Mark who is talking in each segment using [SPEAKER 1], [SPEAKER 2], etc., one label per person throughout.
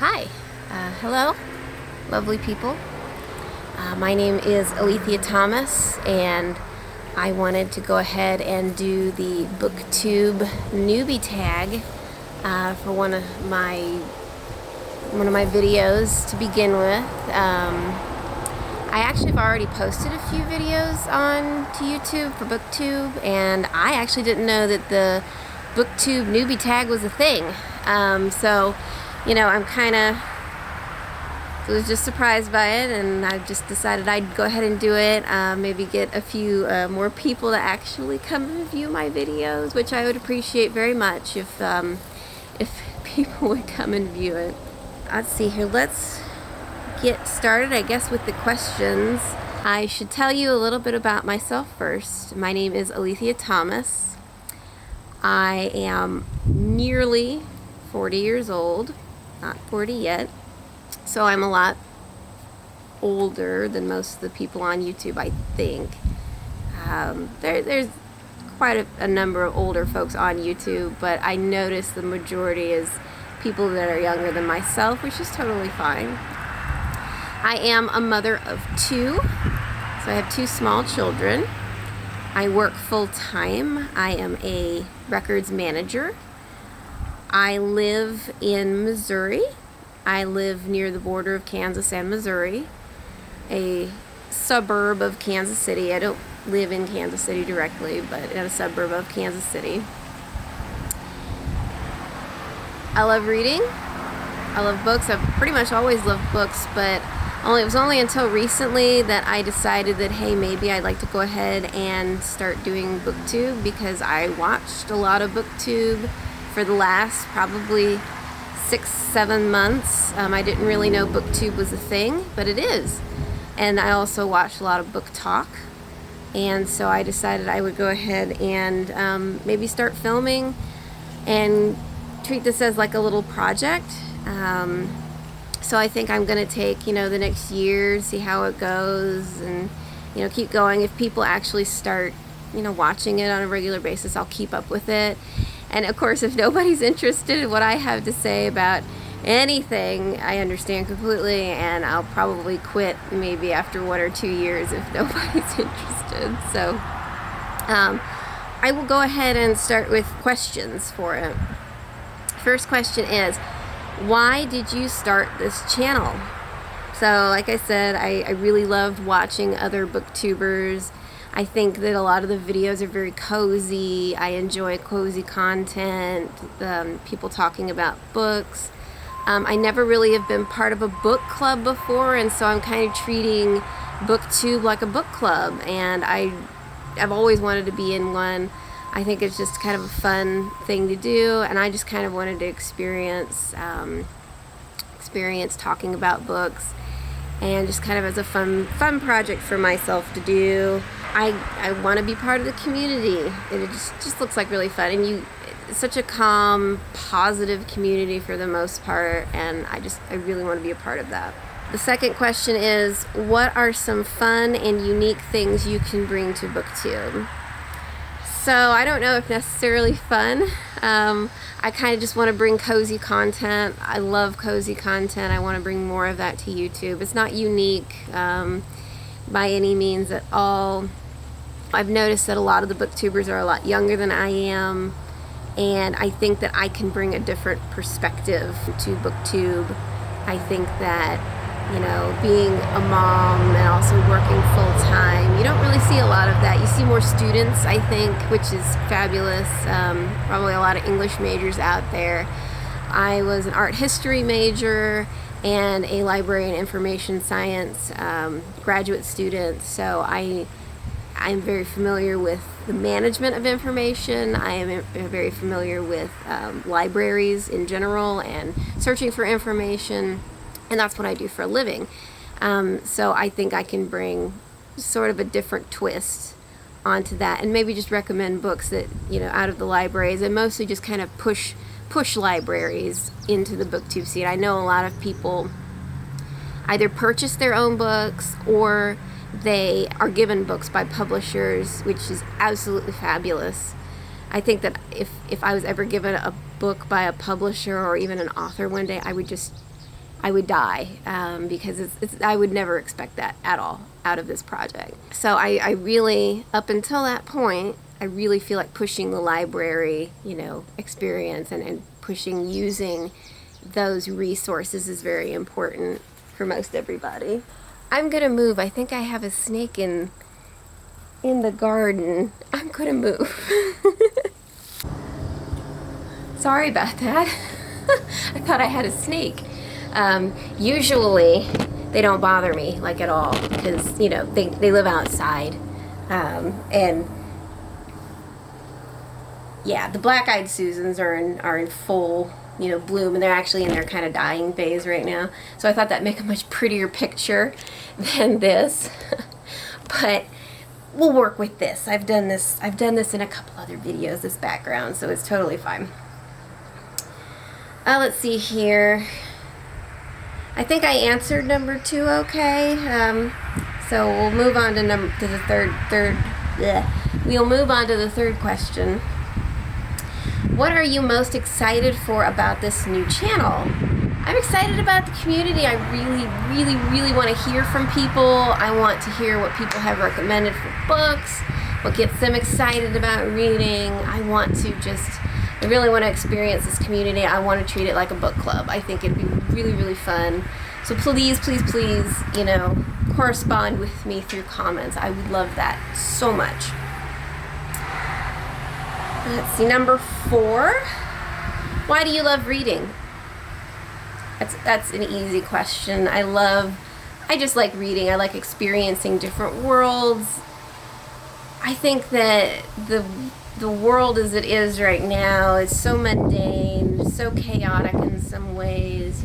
[SPEAKER 1] Hi, hello, lovely people. My name is Alethea Thomas, and I wanted to go ahead and do the BookTube Newbie tag for one of my videos to begin with. I actually have already posted a few videos on to YouTube for BookTube, and I actually didn't know that the BookTube Newbie tag was a thing. So, you know, was just surprised by it, and I just decided I'd go ahead and do it. Maybe get a few more people to actually come and view my videos, which I would appreciate very much if people would come and view it. Let's see here. Let's get started, I guess, with the questions. I should tell you a little bit about myself first. My name is Alethea Thomas. I am nearly 40 years old, not 40 yet, so I'm a lot older than most of the people on YouTube, I think. There's quite a number of older folks on YouTube, but I notice the majority is people that are younger than myself, which is totally fine. I am a mother of two, so I have two small children. I work full-time. I am a records manager. I live in Missouri. I live near the border of Kansas and Missouri, a suburb of Kansas City. I don't live in Kansas City directly, but in a suburb of Kansas City. I love reading. I love books. I've pretty much always loved books, but it was only until recently that I decided that, hey, maybe I'd like to go ahead and start doing BookTube, because I watched a lot of BookTube for the last probably 6-7 months. I didn't really know BookTube was a thing, but it is. And I also watched a lot of Book Talk, and so I decided I would go ahead and maybe start filming and treat this as like a little project. So I think I'm going to take, the next year, see how it goes, and, keep going. If people actually start, watching it on a regular basis, I'll keep up with it. And of course, if nobody's interested in what I have to say about anything, I understand completely, and I'll probably quit maybe after 1 or 2 years if nobody's interested. So I will go ahead and start with questions for it. First question is, why did you start this channel? So like I said, I really loved watching other booktubers. I think that a lot of the videos are very cozy. I enjoy cozy content, people talking about books. I never really have been part of a book club before, and so I'm kind of treating BookTube like a book club, and I've always wanted to be in one. I think it's just kind of a fun thing to do, and I just kind of wanted to experience talking about books, and just kind of as a fun project for myself to do. I want to be part of the community, and it just looks like really fun, and it's such a calm, positive community for the most part, and I really want to be a part of that. The second question is, what are some fun and unique things you can bring to BookTube? So I don't know if necessarily fun. I kind of just want to bring cozy content. I love cozy content. I want to bring more of that to YouTube. It's not unique by any means at all. I've noticed that a lot of the booktubers are a lot younger than I am, and I think that I can bring a different perspective to BookTube. I think that, being a mom and also working full-time, you don't really see a lot of that. You see more students, I think, which is fabulous. Probably a lot of English majors out there. I was an art history major and a library and information science graduate student, so I'm very familiar with the management of information. I am very familiar with libraries in general and searching for information, and that's what I do for a living. So I think I can bring sort of a different twist onto that, and maybe just recommend books that, out of the libraries, and mostly just kind of push libraries into the BookTube scene. I know a lot of people either purchase their own books or they are given books by publishers, which is absolutely fabulous. I think that if I was ever given a book by a publisher or even an author one day, I would just I would die, because I would never expect that at all out of this project. So I really, up until that point, I really feel like pushing the library, experience and pushing using those resources is very important for most everybody. I'm gonna move. I think I have a snake in the garden. I'm gonna move. Sorry about that. I thought I had a snake. Usually they don't bother me like at all because they live outside, and yeah, the black-eyed Susans are in full bloom, and they're actually in their kind of dying phase right now. So I thought that'd make a much prettier picture than this. But we'll work with this. I've done this in a couple other videos, this background, so it's totally fine. Let's see here. I think I answered number 2 okay. So we'll move on to the third. We'll move on to the third question. What are you most excited for about this new channel? I'm excited about the community. I really want to hear from people. I want to hear what people have recommended for books, what gets them excited about reading. I really want to experience this community. I want to treat it like a book club. I think it'd be really fun. So please, correspond with me through comments. I would love that so much. Let's see, number 4. Why do you love reading? That's an easy question. I just like reading. I like experiencing different worlds. I think that the world as it is right now is so mundane, so chaotic in some ways,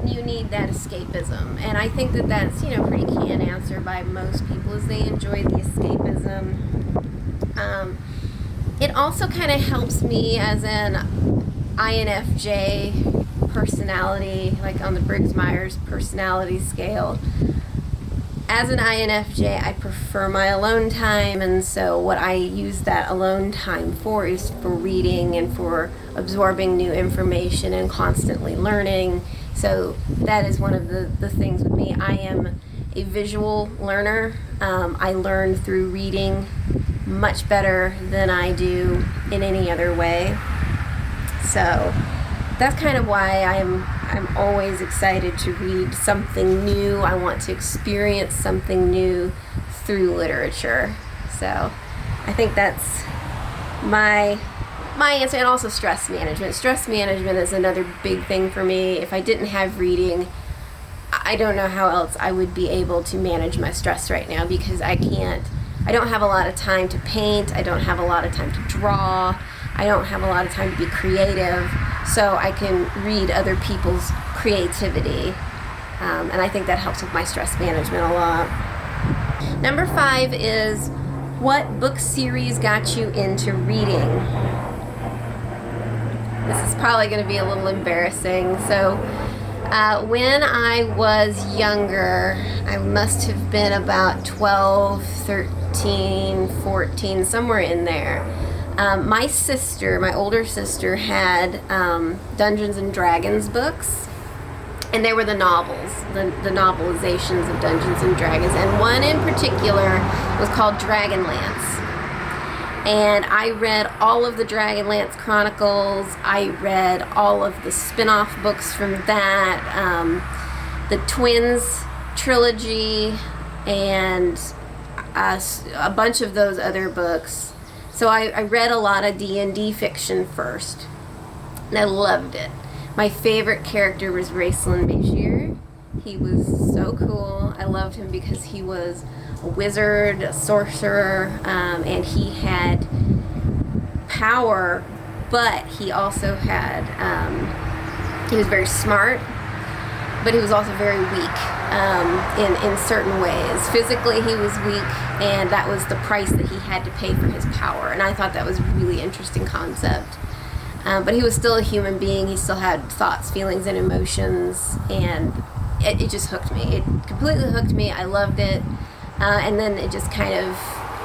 [SPEAKER 1] you need that escapism. And I think that that's, pretty canned answer by most people, is they enjoy the escapism. It also kind of helps me as an INFJ personality, like on the Briggs-Myers personality scale. As an INFJ, I prefer my alone time, and so what I use that alone time for is for reading and for absorbing new information and constantly learning. So that is one of the things with me. I am a visual learner. I learn through reading much better than I do in any other way. So that's kind of why I'm always excited to read something new. I want to experience something new through literature. So I think that's my answer. And also stress management. Stress management is another big thing for me. If I didn't have reading, I don't know how else I would be able to manage my stress right now, because I don't have a lot of time to paint. I don't have a lot of time to draw. I don't have a lot of time to be creative. So I can read other people's creativity. And I think that helps with my stress management a lot. Number 5 is, what book series got you into reading? This is probably going to be a little embarrassing. So when I was younger, I must have been about 12, 13, 14, somewhere in there. My older sister had Dungeons and Dragons books, and they were the novels, the novelizations of Dungeons and Dragons, and one in particular was called Dragonlance. And I read all of the Dragonlance Chronicles. I read all of the spin-off books from that, the Twins trilogy, and a bunch of those other books. So I read a lot of D&D fiction first, and I loved it. My favorite character was Raistlin Bashir. He was so cool. I loved him because he was a wizard, a sorcerer, and he had power, but he also had, he was very smart, but he was also very weak in certain ways. Physically, he was weak, and that was the price that he had to pay for his power, and I thought that was a really interesting concept. But he was still a human being. He still had thoughts, feelings, and emotions, and it just hooked me. It completely hooked me. I loved it. And then it just kind of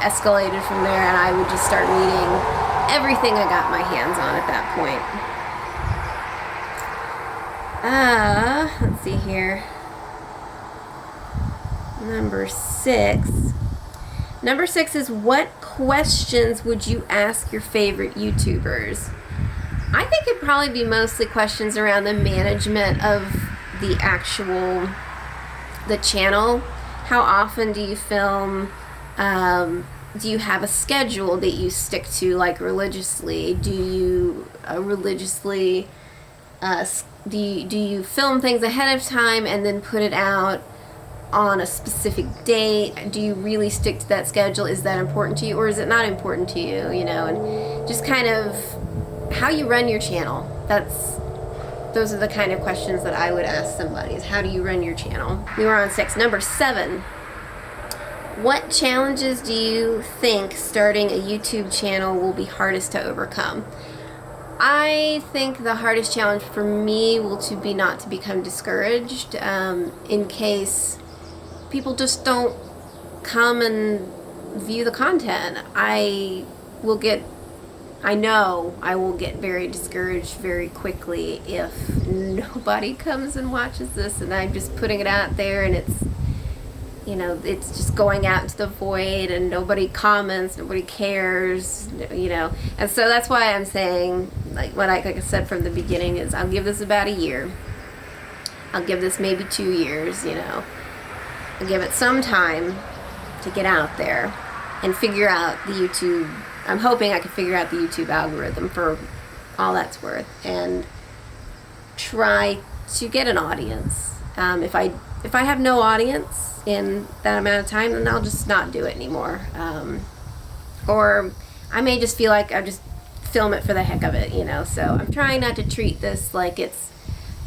[SPEAKER 1] escalated from there, and I would just start reading everything I got my hands on at that point. Let's see here. Number 6. Number 6 is, what questions would you ask your favorite YouTubers? I think it'd probably be mostly questions around the management of the channel. How often do you film? Do you have a schedule that you stick to, like religiously? Do you do you film things ahead of time and then put it out on a specific date? Do you really stick to that schedule? Is that important to you, or is it not important to you? You know, and just kind of how you run your channel. Those are the kind of questions that I would ask somebody, is how do you run your channel? We were on 6. Number 7. What challenges do you think starting a YouTube channel will be hardest to overcome? I think the hardest challenge for me will be not to become discouraged in case people just don't come and view the content. I know I will get very discouraged very quickly if nobody comes and watches this, and I'm just putting it out there and it's just going out into the void and nobody comments, nobody cares, And so that's why I'm saying, like I said from the beginning, is I'll give this about a year. I'll give this maybe 2 years, I'll give it some time to get out there and figure out the YouTube. I'm hoping I can figure out the YouTube algorithm for all that's worth and try to get an audience. If I have no audience in that amount of time, then I'll just not do it anymore. Or I may just feel like I just film it for the heck of it, So I'm trying not to treat this like it's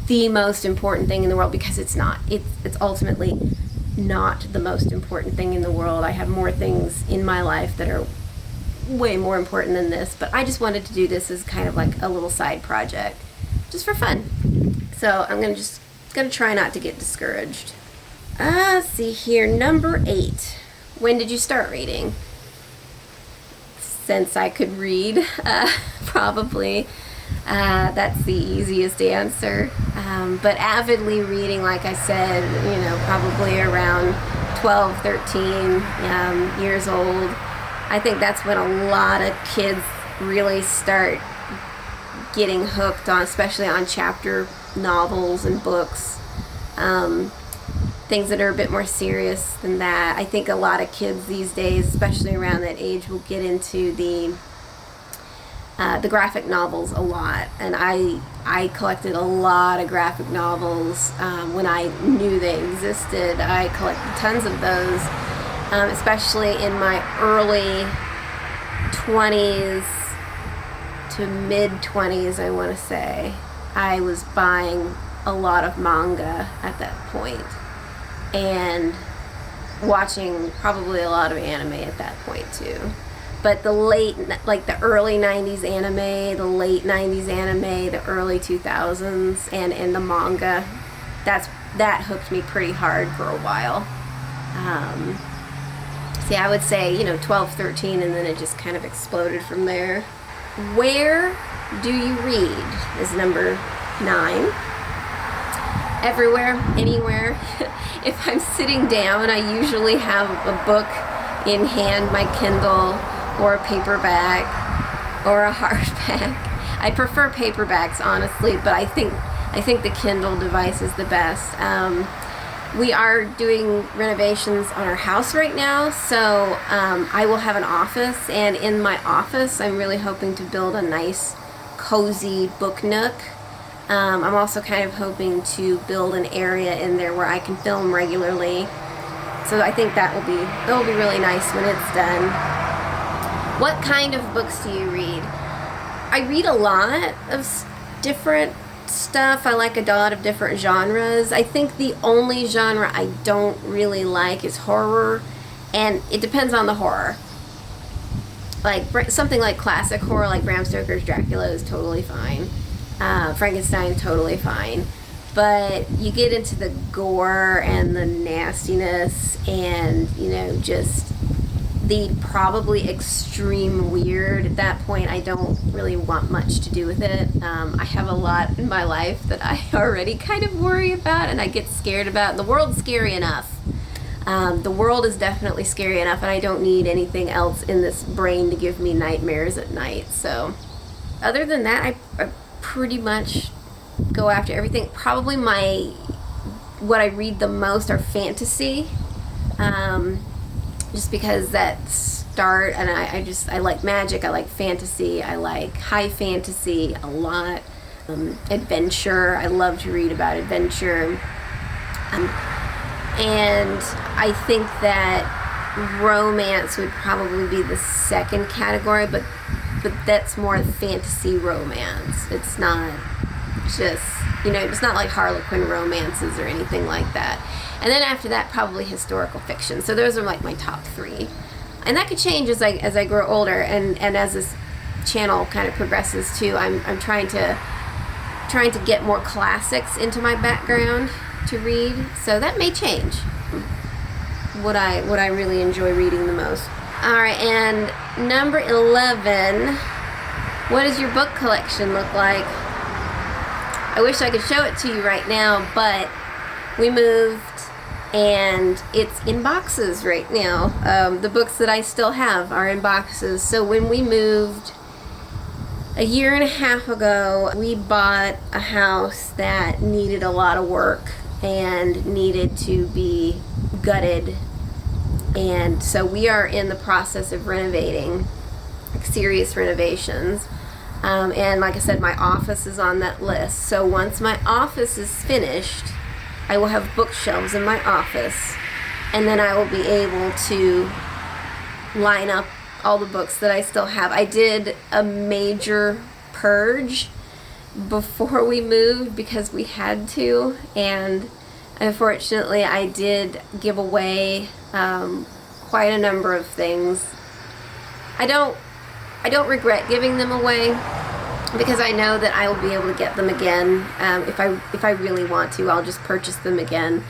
[SPEAKER 1] the most important thing in the world, because it's not. It's ultimately not the most important thing in the world. I have more things in my life that are way more important than this, but I just wanted to do this as kind of like a little side project, just for fun. So I'm gonna try not to get discouraged. Let's see here. Number 8. When did you start reading? Since I could read, probably. That's the easiest answer. But avidly reading, like I said, probably around 12, 13 years old. I think that's when a lot of kids really start getting hooked on, especially on chapter novels and books. Things that are a bit more serious than that. I think a lot of kids these days, especially around that age, will get into the graphic novels a lot. And I collected a lot of graphic novels when I knew they existed. I collected tons of those, especially in my early 20s to mid 20s, I want to say. I was buying a lot of manga at that point and watching probably a lot of anime at that point too. But the early 90s anime, the late 90s anime, the early 2000s, and the manga, that hooked me pretty hard for a while. I would say, 12, 13, and then it just kind of exploded from there. Where do you read is number 9. Everywhere, anywhere. If I'm sitting down, I usually have a book in hand, my Kindle, or a paperback, or a hardback. I prefer paperbacks, honestly, but I think the Kindle device is the best. We are doing renovations on our house right now, so I will have an office, and in my office, I'm really hoping to build a nice, cozy book nook. I'm also kind of hoping to build an area in there where I can film regularly. So I think it'll be really nice when it's done. What kind of books do you read? I read a lot of different stuff. I like a lot of different genres. I think the only genre I don't really like is horror, and it depends on the horror. Like something like classic horror, like Bram Stoker's Dracula, is totally fine. Frankenstein, totally fine. But you get into the gore and the nastiness and, just the probably extreme weird. At that point, I don't really want much to do with it. I have a lot in my life that I already kind of worry about and I get scared about. The world's scary enough. The world is definitely scary enough, and I don't need anything else in this brain to give me nightmares at night. So other than that, I pretty much go after everything. Probably what I read the most are fantasy, just because that start, and I like magic, I like fantasy, I like high fantasy a lot, adventure, I love to read about adventure, and I think that romance would probably be the second category, but that's more fantasy romance. It's not just, it's not like Harlequin romances or anything like that. And then after that, probably historical fiction. So those are like my top 3. And that could change as I grow older, and as this channel kind of progresses too. I'm trying to get more classics into my background to read. So that may change what I really enjoy reading the most. All right, and number 11. What does your book collection look like? I wish I could show it to you right now, but we moved and it's in boxes right now. The books that I still have are in boxes. So when we moved a year and a half ago, we bought a house that needed a lot of work and needed to be gutted. And so we are in the process of renovating, like serious renovations. And like I said, my office is on that list. So once my office is finished, I will have bookshelves in my office, and then I will be able to line up all the books that I still have. I did a major purge before we moved because we had to, and unfortunately I did give away quite a number of things. I don't regret giving them away, because I know that I will be able to get them again. If I really want to, I'll just purchase them again.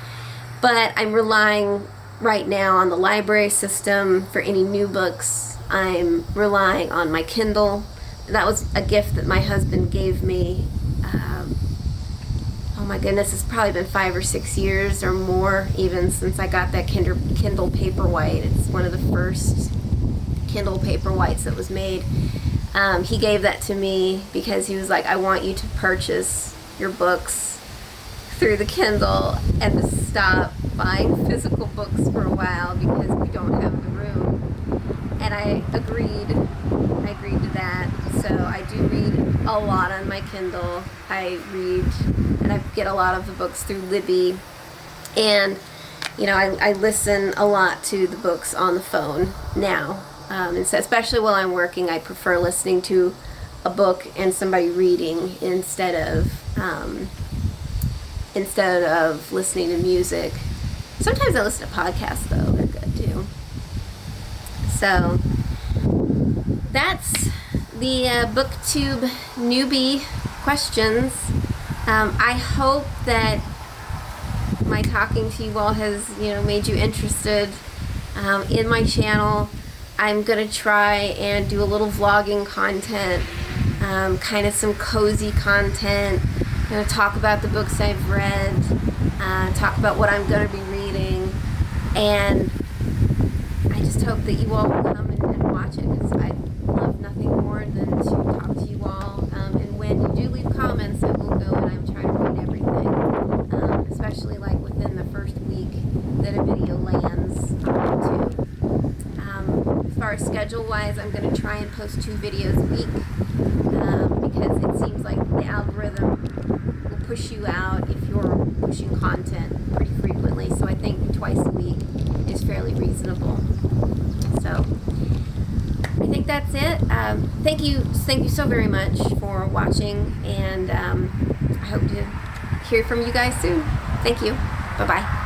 [SPEAKER 1] But I'm relying right now on the library system for any new books. I'm relying on my Kindle. That was a gift that my husband gave me. Oh my goodness, it's probably been 5 or 6 years or more even since I got that Kindle Paperwhite. It's one of the first Kindle Paperwhites that was made. He gave that to me because he was like, I want you to purchase your books through the Kindle and to stop buying physical books for a while because we don't have the room. And I agreed to that. So I do read a lot on my Kindle. I read, and I get a lot of the books through Libby. And, I listen a lot to the books on the phone now. And so especially while I'm working, I prefer listening to a book and somebody reading instead of listening to music. Sometimes I listen to podcasts though; they're good too. So that's the BookTube Newbie questions. I hope that my talking to you all has made you interested in my channel. I'm going to try and do a little vlogging content, kind of some cozy content. I'm going to talk about the books I've read, talk about what I'm going to be reading, and I just hope that you all will come and watch it, because I love nothing more than to talk to you all. And when you do leave comments, I will go and I'm trying to read everything, especially like within the first week that a video lands on YouTube. As far as schedule-wise, I'm going to try and post 2 videos a week, because it seems like the algorithm will push you out if you're pushing content pretty frequently. So I think twice a week is fairly reasonable. So I think that's it. Thank you so very much for watching, and I hope to hear from you guys soon. Thank you. Bye-bye.